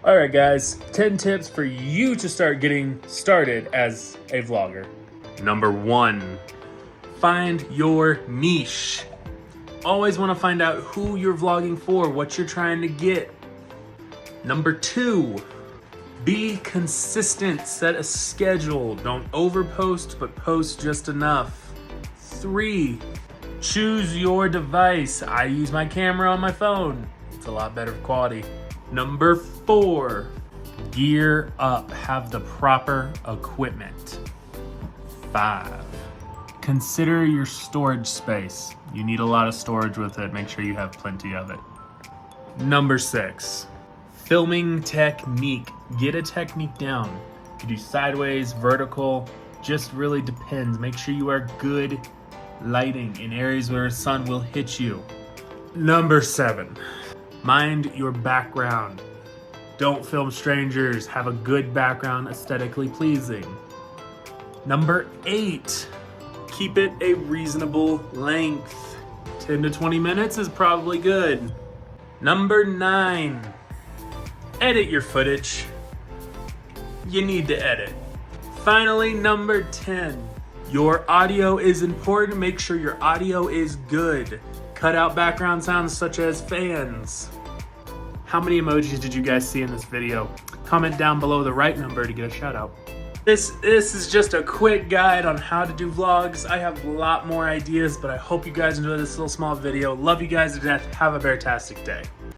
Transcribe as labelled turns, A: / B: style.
A: Alright guys, 10 tips for you to start getting started as a vlogger. Number 1, find your niche. Always want to find out who you're vlogging for, what you're trying to get. Number 2, be consistent, set a schedule. Don't overpost, but post just enough. 3, choose your device. I use my camera on my phone. It's a lot better quality. Number 4, gear up. Have the proper equipment. 5, consider your storage space. You need a lot of storage with it. Make sure you have plenty of it. Number 6, filming technique. Get a technique down. You do sideways, vertical, just really depends. Make sure you are good lighting in areas where the sun will hit you. Number 7, mind your background. Don't film strangers. Have a good background, aesthetically pleasing. Number 8, keep it a reasonable length. 10 to 20 minutes is probably good. Number 9, edit your footage. You need to edit. Finally, number 10, your audio is important. Make sure your audio is good. Cut out background sounds such as fans. How many emojis did you guys see in this video? Comment down below the right number to get a shout out. This is just a quick guide on how to do vlogs. I have a lot more ideas, but I hope you guys enjoy this little small video. Love you guys to death. Have a fantastic day.